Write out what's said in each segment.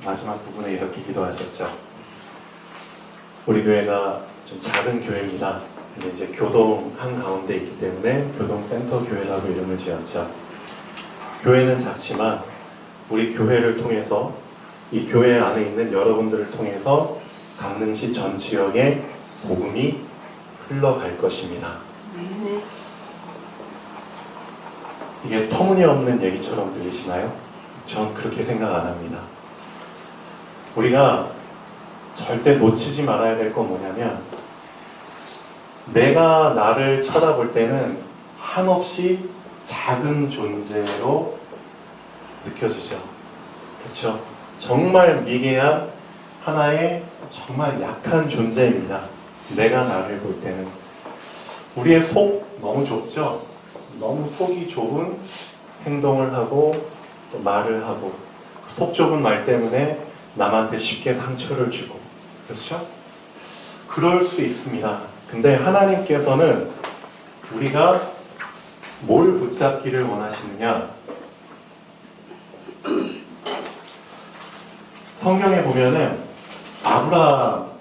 마지막 부분에 이렇게 기도하셨죠. 우리 교회가 좀 작은 교회입니다. 근데 이제 교동 한가운데 있기 때문에 교동센터 교회라고 이름을 지었죠. 교회는 작지만 우리 교회를 통해서 이 교회 안에 있는 여러분들을 통해서 강릉시 전 지역에 복음이 흘러갈 것입니다. 이게 터무니없는 얘기처럼 들리시나요? 전 그렇게 생각 안 합니다. 우리가 절대 놓치지 말아야 될 건 뭐냐면, 내가 나를 쳐다볼 때는 한없이 작은 존재로 느껴지죠. 그렇죠? 정말 미개한 하나의 정말 약한 존재입니다. 내가 나를 볼 때는. 우리의 속 너무 좁죠? 너무 속이 좁은 행동을 하고 또 말을 하고, 속 좁은 말 때문에 남한테 쉽게 상처를 주고, 그렇죠? 그럴 수 있습니다. 근데 하나님께서는 우리가 뭘 붙잡기를 원하시느냐? 성경에 보면은 아브라함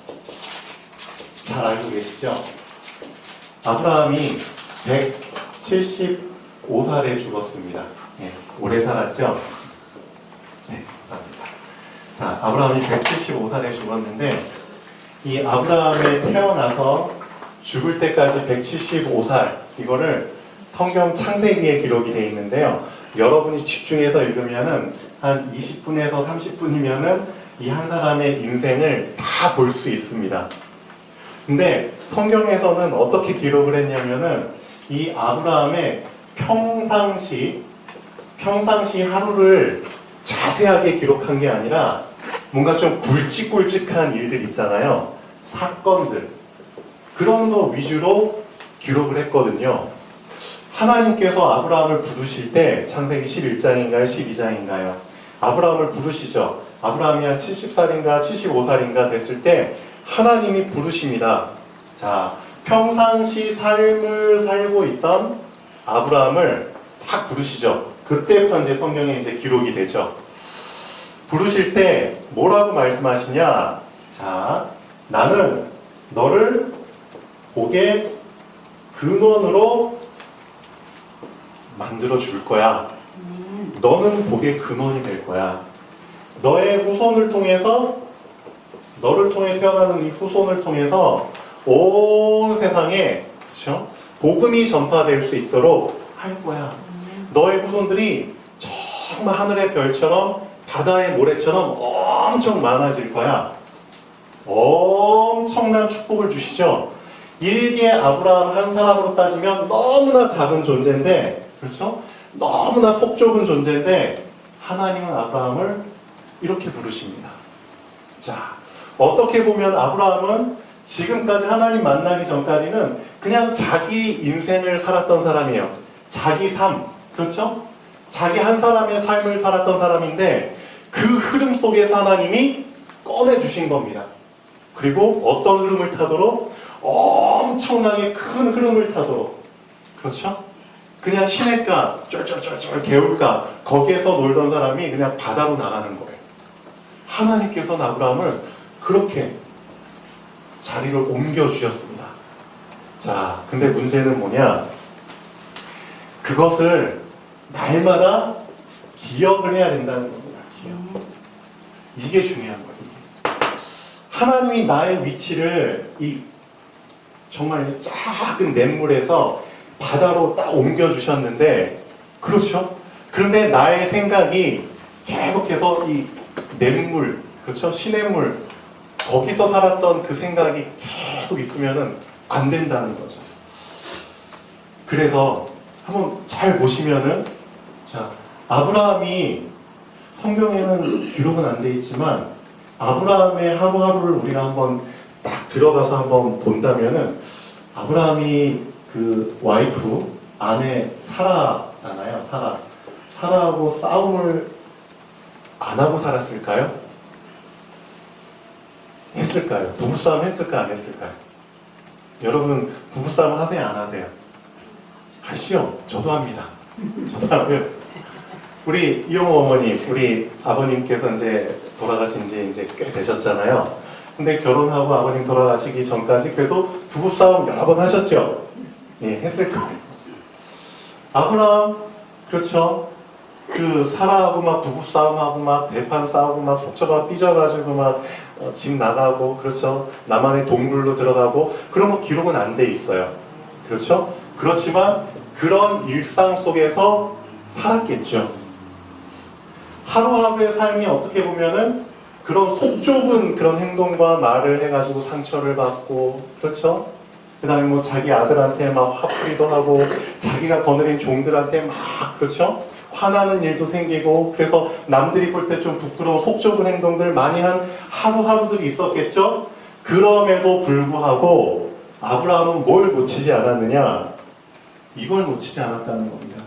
잘 알고 계시죠? 아브라함이 175살에 죽었습니다. 네, 오래 살았죠? 네, 감사합니다. 자, 아브라함이 175살에 죽었는데, 이 아브라함이 태어나서 죽을 때까지 175살, 이거를 성경 창세기에 기록이 되어 있는데요. 여러분이 집중해서 읽으면은 한 20분에서 30분이면은 이 한 사람의 인생을 다 볼 수 있습니다. 근데 성경에서는 어떻게 기록을 했냐면은 이 아브라함의 평상시 하루를 자세하게 기록한 게 아니라 뭔가 좀 굵직굵직한 일들 있잖아요. 사건들. 그런 거 위주로 기록을 했거든요. 하나님께서 아브라함을 부르실 때 창세기 11장인가요? 12장인가요? 아브라함을 부르시죠. 아브라함이 한 70살인가 75살인가 됐을 때 하나님이 부르십니다. 자, 평상시 삶을 살고 있던 아브라함을 딱 부르시죠. 그때부터 이제 성경에 이제 기록이 되죠. 부르실 때 뭐라고 말씀하시냐? 자, 나는 너를 복의 근원으로 만들어 줄 거야. 너는 복의 근원이 될 거야. 너의 후손을 통해서, 너를 통해 태어나는 이 후손을 통해서 온 세상에, 그렇죠? 복음이 전파될 수 있도록 할 거야. 너의 후손들이 정말 하늘의 별처럼 바다의 모래처럼 엄청 많아질 거야. 엄청난 축복을 주시죠. 일개 아브라함 한 사람으로 따지면 너무나 작은 존재인데, 그렇죠? 너무나 속 좁은 존재인데 하나님은 아브라함을 이렇게 부르십니다. 자, 어떻게 보면 아브라함은 지금까지 하나님 만나기 전까지는 그냥 자기 인생을 살았던 사람이에요. 자기 삶, 그렇죠? 자기 한 사람의 삶을 살았던 사람인데 그 흐름 속에서 하나님이 꺼내주신 겁니다. 그리고 어떤 흐름을 타도록? 엄청나게 큰 흐름을 타도록. 그렇죠? 그냥 시냇가, 쫄쫄쫄쫄 개울가, 거기에서 놀던 사람이 그냥 바다로 나가는 거예요. 하나님께서는 아브라함을 그렇게 자리를 옮겨주셨습니다. 자, 근데 문제는 뭐냐? 그것을 날마다 기억을 해야 된다는 겁니다. 기억. 이게 중요한 거예요. 하나님이 나의 위치를 이 정말 작은 냇물에서 바다로 딱 옮겨주셨는데, 그렇죠? 그런데 나의 생각이 계속해서 이 냇물, 그렇죠? 시냇물, 거기서 살았던 그 생각이 계속 있으면은 안 된다는 거죠. 그래서 한번 잘 보시면은, 자, 아브라함이 성경에는 기록은 안 돼 있지만 아브라함의 하루하루를 우리가 한번 딱 들어가서 한번 본다면은, 아브라함이 그 와이프, 아내 사라잖아요. 사라하고 싸움을 안 하고 살았을까요? 했을까요? 부부싸움 했을까 안 했을까요? 여러분 부부싸움 하세요 안 하세요? 하시오. 저도 합니다. 저도 하고요. 우리 이용호 어머님, 우리 아버님께서 이제 돌아가신 지 이제 꽤 되셨잖아요. 근데 결혼하고 아버님 돌아가시기 전까지 그래도 부부싸움 여러 번 하셨죠? 예, 했을 거예요. 아브라함, 그렇죠? 그 사라하고 막 부부싸움하고 막 대판 싸우고 막 속초가 삐져가지고 막 집 나가고, 그렇죠? 나만의 동굴로 들어가고 그런 거 기록은 안 돼 있어요. 그렇죠? 그렇지만 그런 일상 속에서 살았겠죠. 하루하루의 삶이 어떻게 보면은 그런 속 좁은 그런 행동과 말을 해가지고 상처를 받고, 그렇죠? 그 다음에 뭐 자기 아들한테 막 화풀이도 하고, 자기가 거느린 종들한테 막, 그렇죠? 화나는 일도 생기고, 그래서 남들이 볼 때 좀 부끄러운 속 좁은 행동들 많이 한 하루하루들이 있었겠죠? 그럼에도 불구하고 아브라함은 뭘 놓치지 않았느냐? 이걸 놓치지 않았다는 겁니다.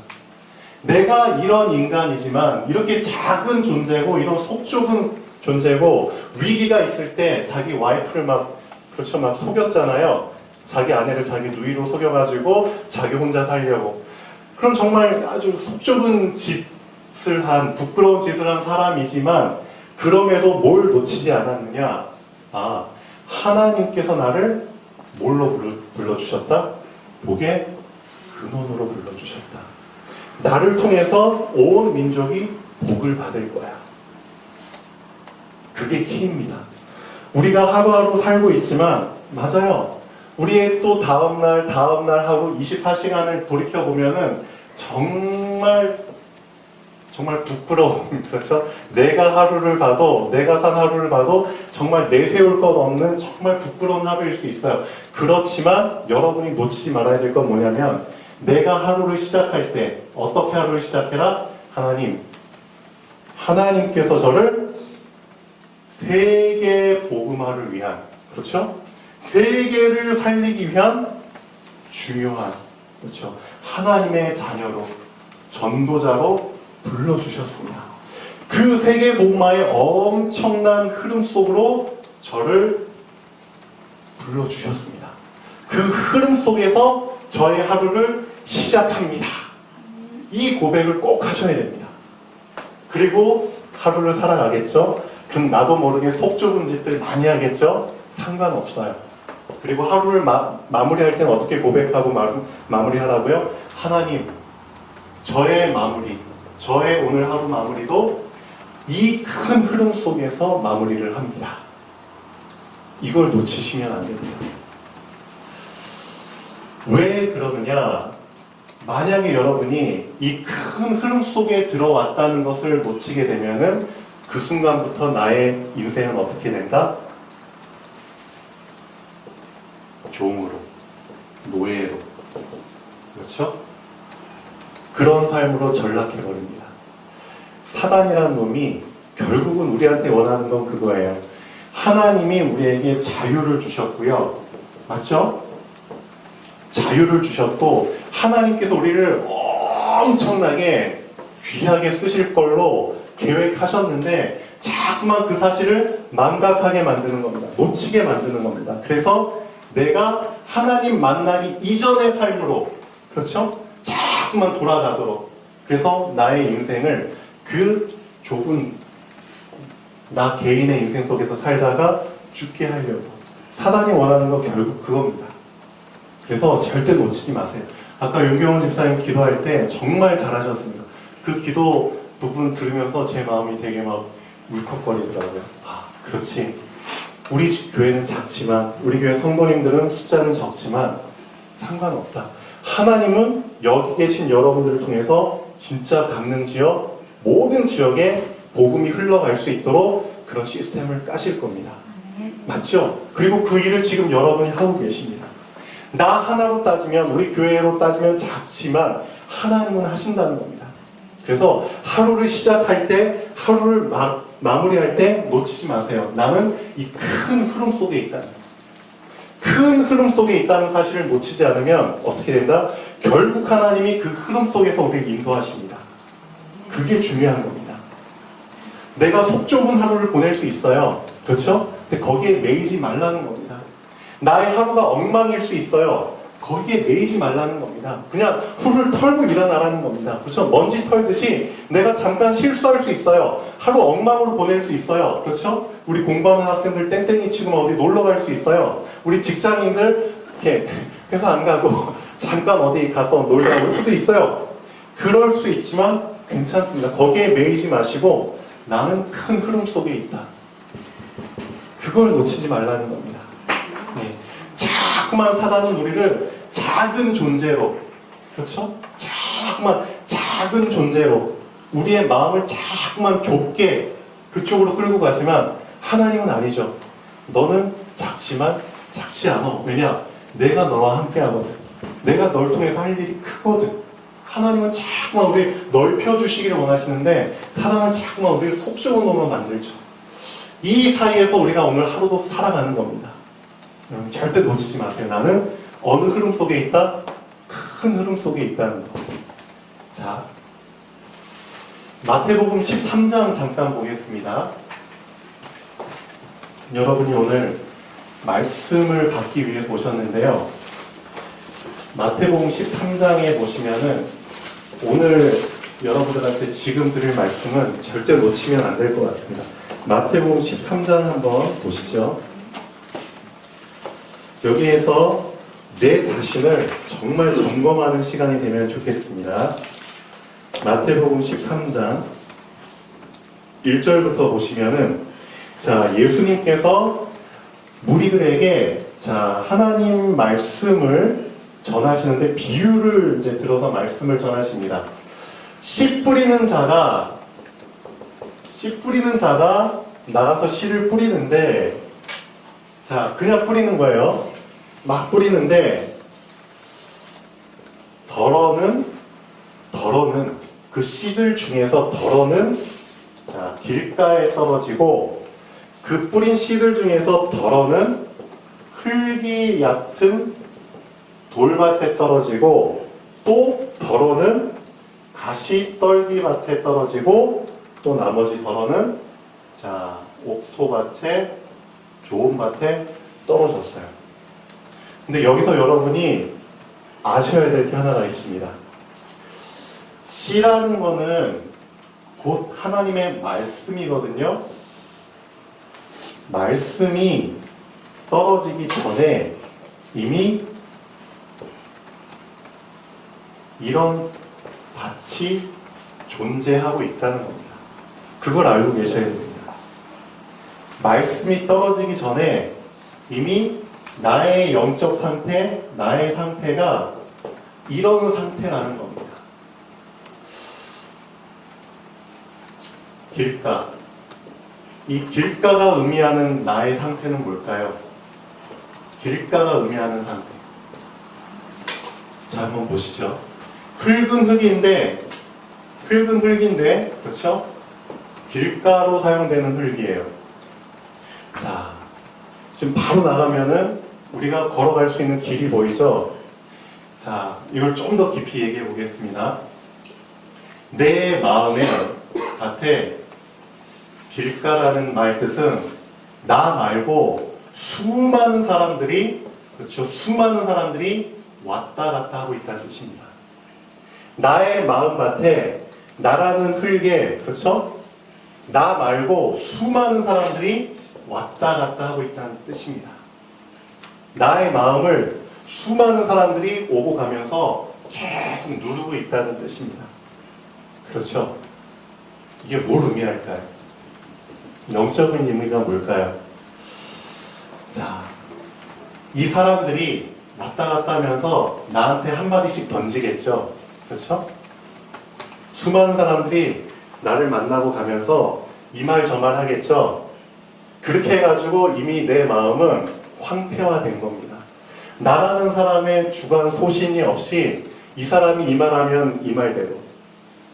내가 이런 인간이지만 이렇게 작은 존재고 이런 속 좁은 존재고 위기가 있을 때 자기 와이프를 막, 그렇죠, 막 속였잖아요. 자기 아내를 자기 누이로 속여가지고 자기 혼자 살려고. 그럼 정말 아주 속 좁은 짓을 한, 부끄러운 짓을 한 사람이지만 그럼에도 뭘 놓치지 않았느냐? 아, 하나님께서 나를 뭘로 불러주셨다? 복의 근원으로 불러주셨다. 나를 통해서 온 민족이 복을 받을 거야. 그게 키입니다. 우리가 하루하루 살고 있지만, 맞아요. 우리의 또 다음날 하루 24시간을 돌이켜보면은 정말 부끄러운, 그렇죠? 내가 하루를 봐도, 내가 산 하루를 봐도 정말 내세울 것 없는 정말 부끄러운 하루일 수 있어요. 그렇지만 여러분이 놓치지 말아야 될 건 뭐냐면, 내가 하루를 시작할 때 어떻게 하루를 시작해라? 하나님께서 저를 세계 복음화를 위한, 그렇죠? 세계를 살리기 위한 중요한, 그렇죠? 하나님의 자녀로, 전도자로 불러주셨습니다. 그 세계 복음화의 엄청난 흐름 속으로 저를 불러주셨습니다. 그 흐름 속에서 저의 하루를 시작합니다. 이 고백을 꼭 하셔야 됩니다. 그리고 하루를 살아가겠죠? 그럼 나도 모르게 속 좁은 짓들 많이 하겠죠? 상관없어요. 그리고 하루를 마무리할 때는 어떻게 고백하고 마무리하라고요? 하나님, 저의 마무리, 저의 오늘 하루 마무리도 이 큰 흐름 속에서 마무리를 합니다. 이걸 놓치시면 안 됩니다. 왜 그러느냐? 만약에 여러분이 이 큰 흐름 속에 들어왔다는 것을 놓치게 되면은 그 순간부터 나의 인생은 어떻게 된다? 종으로, 노예로, 그렇죠? 그런 삶으로 전락해버립니다. 사단이라는 놈이 결국은 우리한테 원하는 건 그거예요. 하나님이 우리에게 자유를 주셨고요. 맞죠? 자유를 주셨고 하나님께서 우리를 엄청나게 귀하게 쓰실 걸로 계획하셨는데 자꾸만 그 사실을 망각하게 만드는 겁니다. 놓치게 만드는 겁니다. 그래서 내가 하나님 만나기 이전의 삶으로, 그렇죠? 자꾸만 돌아가도록, 그래서 나의 인생을 그 좁은 나 개인의 인생 속에서 살다가 죽게 하려고 사단이 원하는 건 결국 그겁니다. 그래서 절대 놓치지 마세요. 아까 윤경원 집사님 기도할 때 정말 잘하셨습니다. 그 기도 부분 들으면서 제 마음이 되게 막 울컥거리더라고요. 아, 그렇지. 우리 교회는 작지만, 우리 교회 성도님들은 숫자는 적지만 상관없다. 하나님은 여기 계신 여러분들을 통해서 진짜 강릉지역 모든 지역에 복음이 흘러갈 수 있도록 그런 시스템을 까실 겁니다. 맞죠? 그리고 그 일을 지금 여러분이 하고 계십니다. 나 하나로 따지면, 우리 교회로 따지면 작지만 하나님은 하신다는 겁니다. 그래서 하루를 시작할 때, 하루를 마무리할 때 놓치지 마세요. 나는 이 큰 흐름 속에 있다는 거예요. 큰 흐름 속에 있다는 사실을 놓치지 않으면 어떻게 된다? 결국 하나님이 그 흐름 속에서 우리를 인도하십니다. 그게 중요한 겁니다. 내가 속 좁은 하루를 보낼 수 있어요. 그렇죠? 근데 거기에 매이지 말라는 겁니다. 나의 하루가 엉망일 수 있어요. 거기에 매이지 말라는 겁니다. 그냥 훌훌 털고 일어나라는 겁니다. 그렇죠? 먼지 털듯이 내가 잠깐 실수할 수 있어요. 하루 엉망으로 보낼 수 있어요. 그렇죠? 우리 공부하는 학생들 땡땡이 치고 어디 놀러 갈 수 있어요. 우리 직장인들 이렇게 회사 안 가고 잠깐 어디 가서 놀다 올 수도 있어요. 그럴 수 있지만 괜찮습니다. 거기에 매이지 마시고 나는 큰 흐름 속에 있다. 그걸 놓치지 말라는 겁니다. 네. 자꾸만 사단은 우리를 작은 존재로, 그렇죠? 자꾸만 작은 존재로 우리의 마음을 자꾸만 좁게 그쪽으로 끌고 가지만 하나님은 아니죠. 너는 작지만 작지 않아. 왜냐? 내가 너와 함께 하거든. 내가 널 통해서 할 일이 크거든. 하나님은 자꾸만 우리를 넓혀주시기를 원하시는데 사단은 자꾸만 우리를 속좁은 놈만 만들죠. 이 사이에서 우리가 오늘 하루도 살아가는 겁니다. 여러분 절대 놓치지 마세요. 나는 어느 흐름 속에 있다? 큰 흐름 속에 있다는 거. 자, 마태복음 13장 잠깐 보겠습니다. 여러분이 오늘 말씀을 받기 위해서 오셨는데요. 마태복음 13장에 보시면은 오늘 여러분들한테 지금 드릴 말씀은 절대 놓치면 안 될 것 같습니다. 마태복음 13장 한번 보시죠. 여기에서 내 자신을 정말 점검하는 시간이 되면 좋겠습니다. 마태복음 13장 1절부터 보시면은 자, 예수님께서 무리들에게 자, 하나님 말씀을 전하시는데 비유를 이제 들어서 말씀을 전하십니다. 씨 뿌리는 자가 나가서 씨를 뿌리는데 자, 그냥 뿌리는 거예요. 막 뿌리는데 덜어는 그 씨들 중에서 덜어는 자, 길가에 떨어지고 그 뿌린 씨들 중에서 덜어는 흙이 얕은 돌밭에 떨어지고 또 덜어는 가시떨기밭에 떨어지고 또 나머지 덜어는 자, 옥토밭에 좋은 밭에 떨어졌어요. 근데 여기서 여러분이 아셔야 될 게 하나가 있습니다. 씨라는 거는 곧 하나님의 말씀이거든요. 말씀이 떨어지기 전에 이미 이런 밭이 존재하고 있다는 겁니다. 그걸 알고 계셔야 됩니다. 말씀이 떨어지기 전에 이미 나의 영적 상태, 나의 상태가 이런 상태라는 겁니다. 길가. 이 길가가 의미하는 나의 상태는 뭘까요? 길가가 의미하는 상태. 자, 한번 보시죠. 흙은 흙인데, 그렇죠? 길가로 사용되는 흙이에요. 자, 지금 바로 나가면은 우리가 걸어갈 수 있는 길이 보이죠? 자, 이걸 좀 더 깊이 얘기해 보겠습니다. 내 마음의 밭에 길가라는 말 뜻은 나 말고 수많은 사람들이, 그렇죠? 수많은 사람들이 왔다 갔다 하고 있다는 뜻입니다. 나의 마음밭에 나라는 흙에, 그렇죠? 나 말고 수많은 사람들이 왔다 갔다 하고 있다는 뜻입니다. 나의 마음을 수많은 사람들이 오고 가면서 계속 누르고 있다는 뜻입니다. 그렇죠? 이게 뭘 의미할까요? 영적인 의미가 뭘까요? 자, 이 사람들이 왔다 갔다 하면서 나한테 한마디씩 던지겠죠? 그렇죠? 수많은 사람들이 나를 만나고 가면서 이 말 저 말 하겠죠? 그렇게 해가지고 이미 내 마음은 황폐화된 겁니다. 나라는 사람의 주관 소신이 없이 이 사람이 이 말하면 이 말대로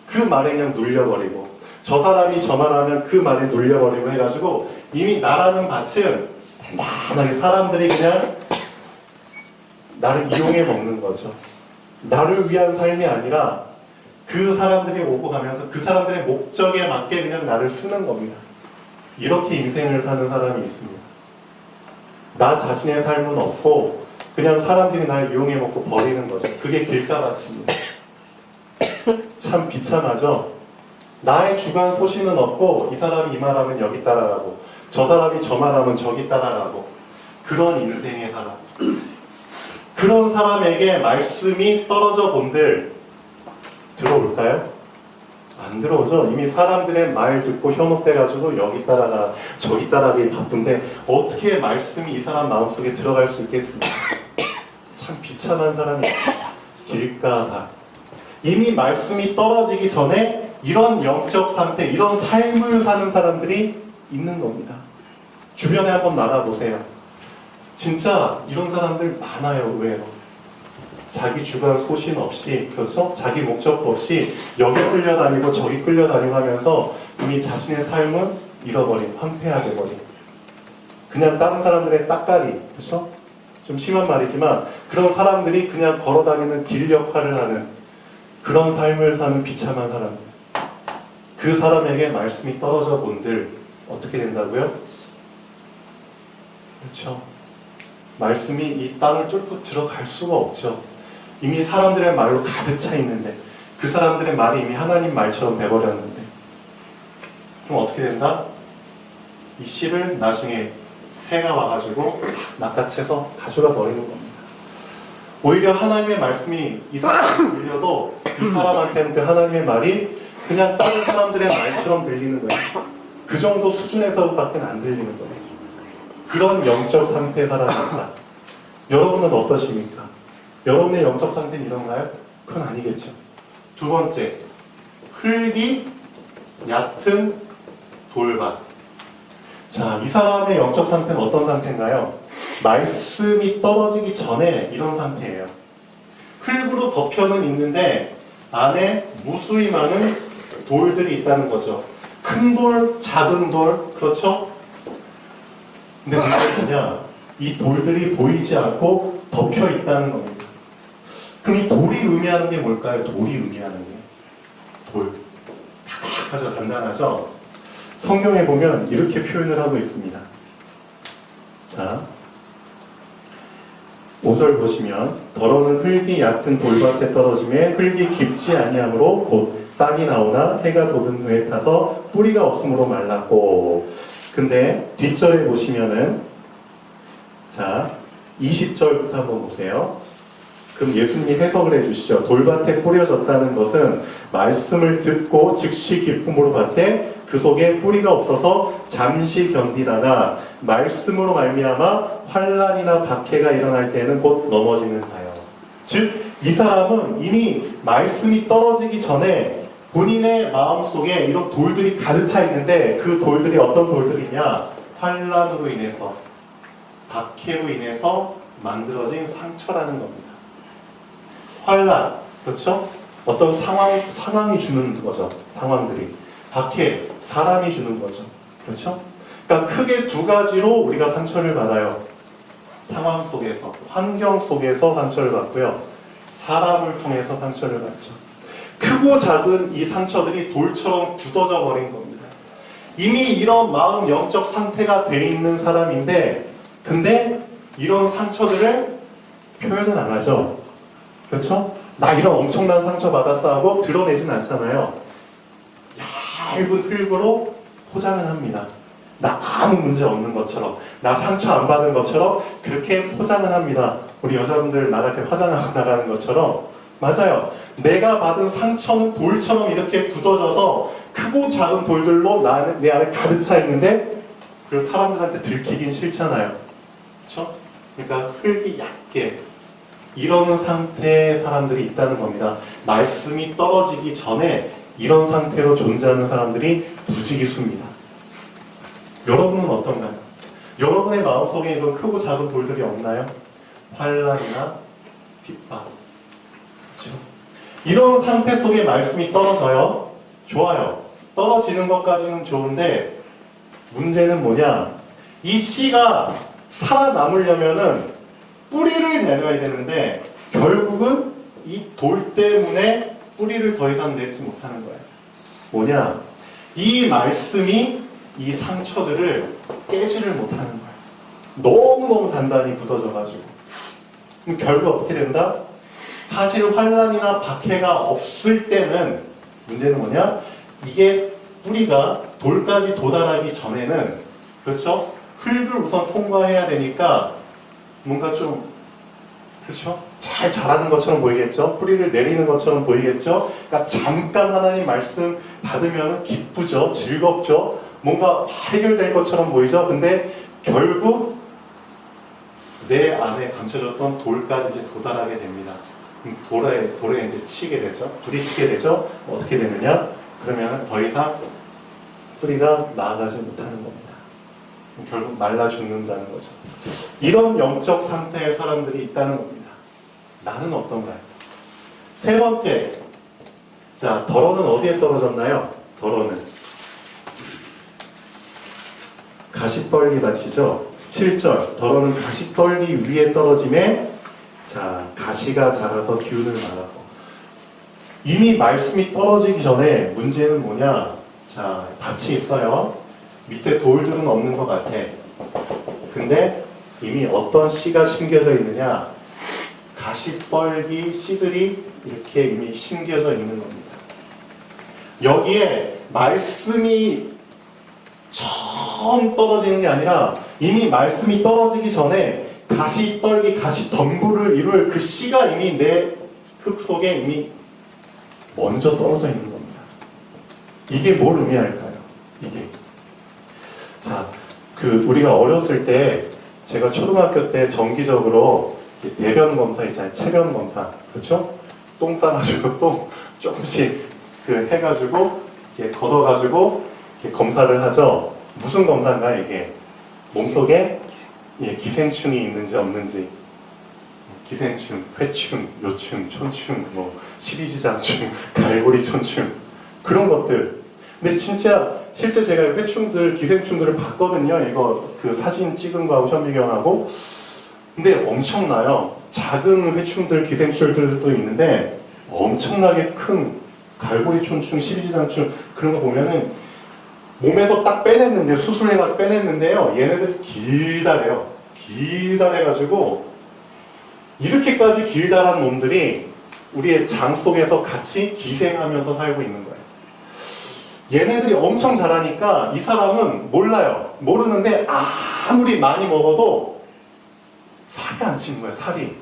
그 말에 그냥 눌려버리고 저 사람이 저 말하면 그 말에 눌려버리고 해가지고 이미 나라는 밭은 단단하게 사람들이 그냥 나를 이용해 먹는 거죠. 나를 위한 삶이 아니라 그 사람들이 오고 가면서 그 사람들의 목적에 맞게 그냥 나를 쓰는 겁니다. 이렇게 인생을 사는 사람이 있습니다. 나 자신의 삶은 없고 그냥 사람들이 날 이용해 먹고 버리는 거죠. 그게 길가바치입니다. 참 비참하죠. 나의 주관 소신은 없고 이 사람이 이 말하면 여기 따라가고 저 사람이 저 말하면 저기 따라가고 그런 인생의 사람. 그런 사람에게 말씀이 떨어져 본들 들어올까요? 안 들어오죠. 이미 사람들의 말 듣고 현혹돼가지고 여기 따라가 저기 따라가기 바쁜데 어떻게 말씀이 이 사람 마음속에 들어갈 수 있겠습니까? 참 비참한 사람이에요. 길가다. 이미 말씀이 떨어지기 전에 이런 영적 상태, 이런 삶을 사는 사람들이 있는 겁니다. 주변에 한번 나가보세요. 진짜 이런 사람들 많아요. 의외로. 자기 주관 소신 없이, 그렇죠? 자기 목적도 없이 여기 끌려다니고 저기 끌려다니고 하면서 이미 자신의 삶은 잃어버린, 황폐하게 버린. 그냥 다른 사람들의 따까리, 그렇죠? 좀 심한 말이지만 그런 사람들이 그냥 걸어다니는 길 역할을 하는 그런 삶을 사는 비참한 사람. 그 사람에게 말씀이 떨어져 본들 어떻게 된다고요? 그렇죠. 말씀이 이 땅을 쫄뚝 들어갈 수가 없죠. 이미 사람들의 말로 가득 차 있는데 그 사람들의 말이 이미 하나님 말처럼 돼버렸는데 그럼 어떻게 된다? 이 씨를 나중에 새가 와가지고 낚아채서 가져가 버리는 겁니다. 오히려 하나님의 말씀이 이 사람한테 들려도 이 사람한테는 그 하나님의 말이 그냥 다른 사람들의 말처럼 들리는 거예요. 그 정도 수준에서밖에 안 들리는 거예요. 그런 영적 상태의 사람입니다. 여러분은 어떠십니까? 여러분의 영적 상태는 이런가요? 그건 아니겠죠. 두 번째, 흙이 얕은 돌밭. 자, 이 사람의 영적 상태는 어떤 상태인가요? 말씀이 떨어지기 전에 이런 상태예요. 흙으로 덮여는 있는데 안에 무수히 많은 돌들이 있다는 거죠. 큰 돌, 작은 돌, 그렇죠? 근데 문제는 뭐냐? 이 돌들이 보이지 않고 덮여 있다는 겁니다. 그럼 이 돌이 의미하는 게 뭘까요? 돌이 의미하는 게 돌. 탁탁하죠, 단단하죠. 성경에 보면 이렇게 표현을 하고 있습니다. 자, 5절 보시면 더러는 흙이 얕은 돌밭에 떨어짐에 흙이 깊지 아니하므로 곧 싹이 나오나 해가 돋은 후에 타서 뿌리가 없으므로 말랐고. 근데 뒷절에 보시면은 자 20절부터 한번 보세요. 그럼 예수님이 해석을 해주시죠. 돌밭에 뿌려졌다는 것은 말씀을 듣고 즉시 기쁨으로 받되 그 속에 뿌리가 없어서 잠시 견디다가 말씀으로 말미암아 환난이나 박해가 일어날 때에는 곧 넘어지는 자요. 즉 이 사람은 이미 말씀이 떨어지기 전에 본인의 마음속에 이런 돌들이 가득 차 있는데 그 돌들이 어떤 돌들이냐? 환난으로 인해서, 박해로 인해서 만들어진 상처라는 겁니다. 환난, 그렇죠? 어떤 상황이 주는 거죠. 상황들이. 박해, 사람이 주는 거죠. 그렇죠? 그러니까 크게 두 가지로 우리가 상처를 받아요. 상황 속에서, 환경 속에서 상처를 받고요. 사람을 통해서 상처를 받죠. 크고 작은 이 상처들이 돌처럼 굳어져 버린 겁니다. 이미 이런 마음 영적 상태가 돼 있는 사람인데 근데 이런 상처들을 표현은 안 하죠. 그렇죠? 나 이런 엄청난 상처 받았어 하고 드러내진 않잖아요. 얇은 흙으로 포장을 합니다. 나 아무 문제 없는 것처럼, 나 상처 안 받은 것처럼 그렇게 포장을 합니다. 우리 여자분들 나갈 때 화장하고 나가는 것처럼. 맞아요. 내가 받은 상처는 돌처럼 이렇게 굳어져서 크고 작은 돌들로 내 안에 가득 차 있는데 그걸 사람들한테 들키긴 싫잖아요. 그렇죠? 그러니까 흙이 얕게 이런 상태의 사람들이 있다는 겁니다. 말씀이 떨어지기 전에 이런 상태로 존재하는 사람들이 무지기수입니다. 여러분은 어떤가요? 여러분의 마음속에 이런 크고 작은 돌들이 없나요? 환난이나 핍박. 그렇죠? 이런 상태 속에 말씀이 떨어져요. 좋아요. 떨어지는 것까지는 좋은데 문제는 뭐냐? 이 씨가 살아남으려면은 뿌리를 내려야 되는데 결국은 이 돌 때문에 뿌리를 더 이상 내지 못하는 거예요. 뭐냐? 이 말씀이 이 상처들을 깨지를 못하는 거예요. 너무너무 단단히 굳어져가지고. 그럼 결국 어떻게 된다? 사실 환란이나 박해가 없을 때는 문제는 뭐냐? 이게 뿌리가 돌까지 도달하기 전에는 그렇죠? 흙을 우선 통과해야 되니까 뭔가 좀 그렇죠? 잘 자라는 것처럼 보이겠죠? 뿌리를 내리는 것처럼 보이겠죠? 그러니까 잠깐 하나님 말씀 받으면 기쁘죠? 즐겁죠? 뭔가 해결될 것처럼 보이죠? 근데 결국 내 안에 감춰졌던 돌까지 이제 도달하게 됩니다. 돌에 이제 치게 되죠? 부딪히게 되죠? 어떻게 되느냐? 그러면 더 이상 뿌리가 나아가지 못하는 겁니다. 결국 말라 죽는다는 거죠. 이런 영적 상태의 사람들이 있다는 겁니다. 나는 어떤가요? 세 번째, 자, 덜어는 어디에 떨어졌나요? 덜어는 가시떨기 밭이죠. 7절, 덜어는 가시떨기 위에 떨어짐에 자, 가시가 자라서 기운을 말하고. 이미 말씀이 떨어지기 전에 문제는 뭐냐? 자, 밭이 있어요. 밑에 돌들은 없는 것 같아. 근데 이미 어떤 씨가 심겨져 있느냐? 가시떨기 씨들이 이렇게 이미 심겨져 있는 겁니다. 여기에 말씀이 처음 떨어지는 게 아니라 이미 말씀이 떨어지기 전에 가시떨기, 가시덤불을 이룰 그 씨가 이미 내 흙 속에 이미 먼저 떨어져 있는 겁니다. 이게 뭘 의미할까요? 이게 자, 우리가 어렸을 때 제가 초등학교 때 정기적으로 대변 검사 있잖아요. 체변 검사, 그렇죠? 똥 싸가지고 똥 조금씩 해가지고 걷어가지고 검사를 하죠. 무슨 검사인가 이게? 몸속에 기생충이 있는지 없는지, 기생충, 회충, 요충, 촌충, 십이지장충, 갈고리 촌충 그런 것들. 근데 실제 제가 회충들, 기생충들을 봤거든요. 이거 사진 찍은 거하고 현미경하고. 근데 엄청나요. 작은 회충들, 기생충들도 있는데 엄청나게 큰 갈고리 촌충, 십이지장충 그런 거 보면은 몸에서 딱 빼냈는데 수술해가지고 빼냈는데요. 얘네들 길다래요. 길다래가지고 이렇게까지 길다란 놈들이 우리의 장 속에서 같이 기생하면서 살고 있는 거예요. 얘네들이 엄청 자라니까 이 사람은 몰라요. 모르는데 아무리 많이 먹어도 살이 안 찌는 거예요. 살이.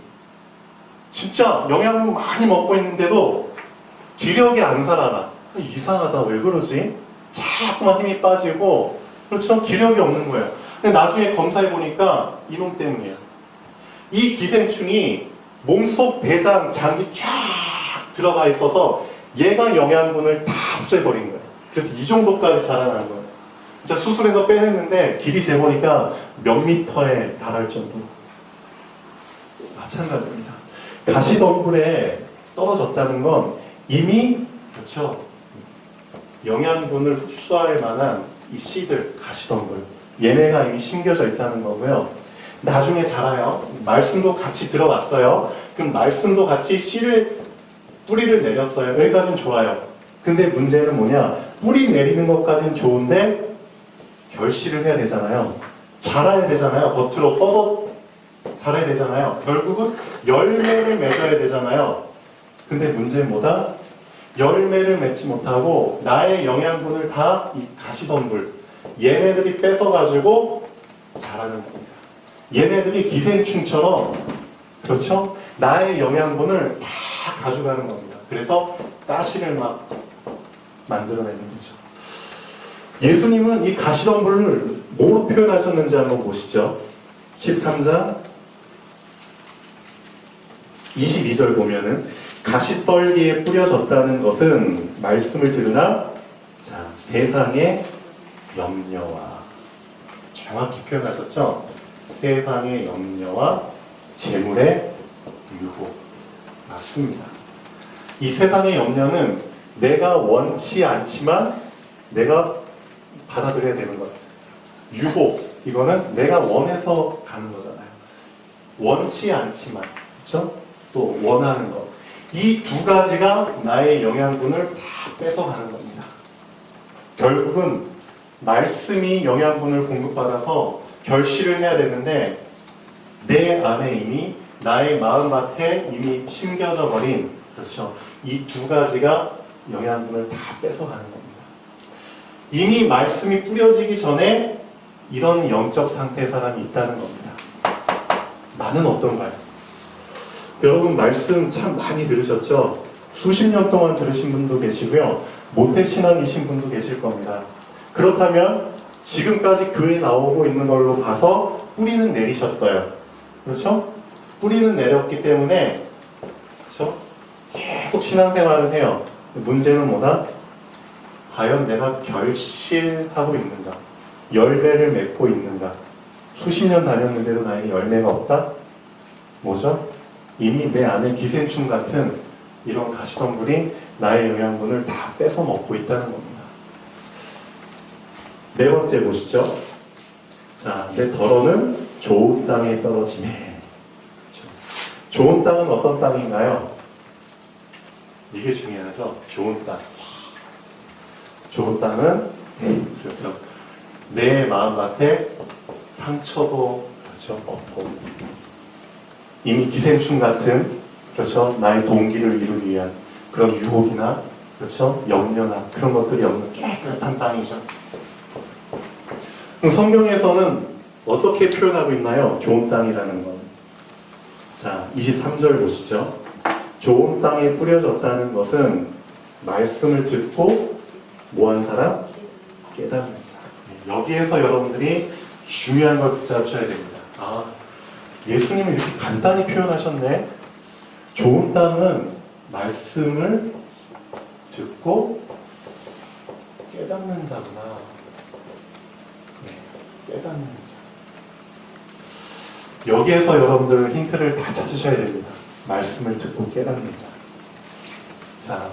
진짜 영양분 많이 먹고 있는데도 기력이 안 살아나. 이상하다. 왜 그러지? 자꾸만 힘이 빠지고 그렇죠? 기력이 없는 거예요. 근데 나중에 검사해보니까 이놈 때문이에요. 이 기생충이 몸속 대장, 장이 쫙 들어가 있어서 얘가 영양분을 다 흡수해버린 거예요. 그래서 이 정도까지 자라나는 거예요. 진짜 수술해서 빼냈는데 길이 재보니까 몇 미터에 달할 정도. 마찬가지입니다. 가시덤불에 떨어졌다는 건 이미 그렇죠. 영양분을 흡수할 만한 이 씨들, 가시덤불 얘네가 이미 심겨져 있다는 거고요. 나중에 자라요. 말씀도 같이 들어갔어요. 그럼 말씀도 같이 뿌리를 내렸어요. 여기까지는 좋아요. 근데 문제는 뭐냐? 뿌리 내리는 것까지는 좋은데 결실을 해야 되잖아요. 자라야 되잖아요. 겉으로 뻗어 자라야 되잖아요. 결국은 열매를 맺어야 되잖아요. 근데 문제는 뭐다? 열매를 맺지 못하고 나의 영양분을 다 이 가시덤불 얘네들이 뺏어가지고 자라는 겁니다. 얘네들이 기생충처럼 그렇죠? 나의 영양분을 다 가져가는 겁니다. 그래서 가시를 막 만들어내는 거죠. 예수님은 이 가시덤불을 뭐로 표현하셨는지 한번 보시죠. 13장 22절 보면은 가시떨기에 뿌려졌다는 것은 말씀을 들으나 자, 세상의 염려와 정확히 표현하셨죠? 세상의 염려와 재물의 유혹 맞습니다. 이 세상의 염려는 내가 원치 않지만 내가 받아들여야 되는 것 같아요. 유혹 이거는 내가 원해서 가는 거잖아요. 원치 않지만 그렇죠? 또 원하는 것. 이 두 가지가 나의 영양분을 다 뺏어가는 겁니다. 결국은 말씀이 영양분을 공급받아서 결실을 해야 되는데 내 안에 이미 나의 마음밭에 이미 심겨져 버린, 그렇죠, 이 두 가지가 영양분을 다 뺏어가는 겁니다. 이미 말씀이 뿌려지기 전에 이런 영적 상태의 사람이 있다는 겁니다. 나는 어떤가요? 여러분 말씀 참 많이 들으셨죠? 수십 년 동안 들으신 분도 계시고요, 모태신앙이신 분도 계실 겁니다. 그렇다면 지금까지 교회 나오고 있는 걸로 봐서 뿌리는 내리셨어요. 그렇죠? 뿌리는 내렸기 때문에, 그렇죠? 계속 신앙생활을 해요. 문제는 뭐다? 과연 내가 결실하고 있는가? 열매를 맺고 있는가? 수십 년 다녔는데도 나에게 열매가 없다? 뭐죠? 이미 내 안에 기생충 같은 이런 가시덤불이 나의 영양분을 다 뺏어 먹고 있다는 겁니다. 네 번째 보시죠. 자, 내 덜어는 좋은 땅에 떨어지네. 그렇죠? 좋은 땅은 어떤 땅인가요? 이게 중요하죠. 좋은 땅. 좋은 땅은 그렇죠, 내 마음밭에 상처도 그렇죠 없고, 이미 기생충 같은, 그렇죠, 나의 동기를 이루기 위한 그런 유혹이나, 그렇죠, 염려나 그런 것들이 없는 깨끗한 땅이죠. 그럼 성경에서는 어떻게 표현하고 있나요? 좋은 땅이라는 건. 자, 23절 보시죠. 좋은 땅에 뿌려졌다는 것은 말씀을 듣고 뭐한 사람? 깨닫는 자. 여기에서 여러분들이 중요한 걸 붙잡으셔야 됩니다. 아, 예수님이 이렇게 간단히 표현하셨네. 좋은 땅은 말씀을 듣고 깨닫는 자구나. 네, 깨닫는 자. 여기에서 여러분들은 힌트를 다 찾으셔야 됩니다. 말씀을 듣고 깨닫는 자. 자,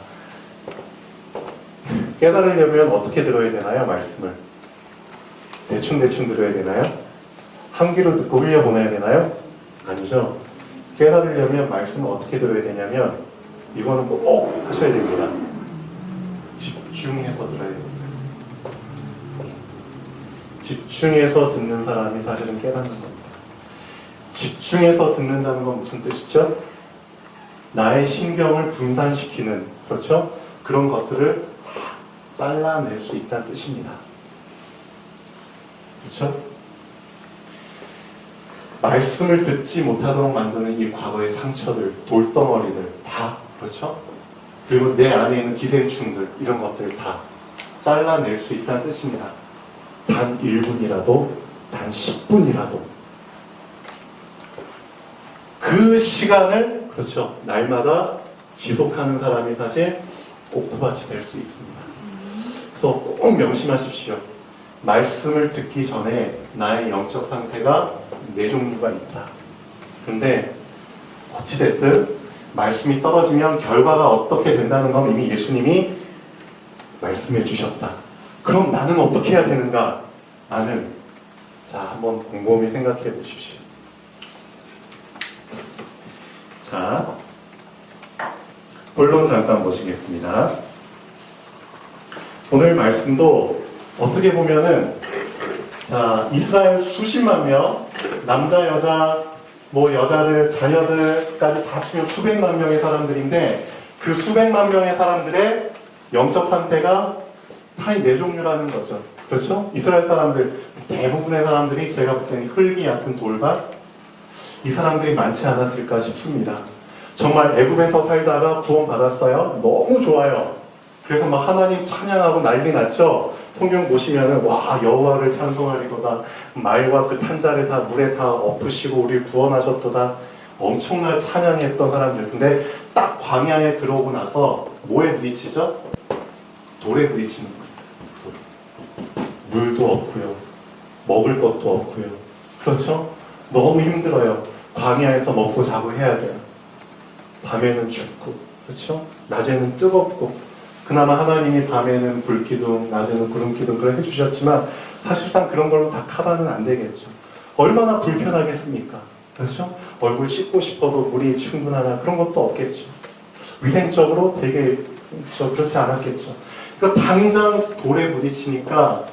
깨달으려면 어떻게 들어야 되나요? 말씀을 대충 들어야 되나요? 한 귀로 듣고 흘려보내야 되나요? 아니죠. 깨달으려면 말씀을 어떻게 들어야 되냐면, 이거는 꼭 하셔야 됩니다. 집중해서 들어야 됩니다. 집중해서 듣는 사람이 사실은 깨닫는 겁니다. 집중해서 듣는다는 건 무슨 뜻이죠? 나의 신경을 분산시키는, 그렇죠? 그런 것들을 잘라낼 수 있다는 뜻입니다. 그렇죠? 말씀을 듣지 못하도록 만드는 이 과거의 상처들, 돌덩어리들 다, 그렇죠? 그리고 내 안에 있는 기생충들, 이런 것들을 다 잘라낼 수 있다는 뜻입니다. 단 1분이라도, 단 10분이라도 그 시간을, 그렇죠, 날마다 지속하는 사람이 사실 꼭두밭이 될 수 있습니다. 그래서 꼭 명심하십시오. 말씀을 듣기 전에 나의 영적 상태가 네 종류가 있다. 근데 어찌됐든 말씀이 떨어지면 결과가 어떻게 된다는 건 이미 예수님이 말씀해 주셨다. 그럼 나는 어떻게 해야 되는가? 나는, 자, 한번 곰곰이 생각해 보십시오. 자, 본론 잠깐 보시겠습니다. 오늘 말씀도 어떻게 보면은, 자, 이스라엘 수십만 명, 남자, 여자, 뭐 여자들, 자녀들까지 다 합치면 수백만 명의 사람들인데, 그 수백만 명의 사람들의 영적 상태가 다 네 종류라는 거죠. 그렇죠? 이스라엘 사람들, 대부분의 사람들이 제가 볼 때는 흙이 얕은 돌밭, 이 사람들이 많지 않았을까 싶습니다. 정말 애굽에서 살다가 구원받았어요. 너무 좋아요. 그래서 막 하나님 찬양하고 난리 났죠. 성경 보시면은 와, 여호와를 찬송하리로다, 말과 그 탄자를 다 물에 다 엎으시고 우리를 구원하셨도다, 엄청난 찬양했던 사람들. 근데 딱 광야에 들어오고 나서 뭐에 부딪히죠? 돌에 부딪히는 거예요. 물도 없고요, 먹을 것도 없고요. 그렇죠? 너무 힘들어요. 광야에서 먹고 자고 해야 돼요. 밤에는 춥고, 그렇죠? 낮에는 뜨겁고. 그나마 하나님이 밤에는 불기둥, 낮에는 구름기둥 그걸 해주셨지만 사실상 그런 걸로 다 커버는 안 되겠죠. 얼마나 불편하겠습니까? 그렇죠? 얼굴 씻고 싶어도 물이 충분하나 그런 것도 없겠죠. 위생적으로 되게 그렇지 않았겠죠. 그러니까 당장 돌에 부딪히니까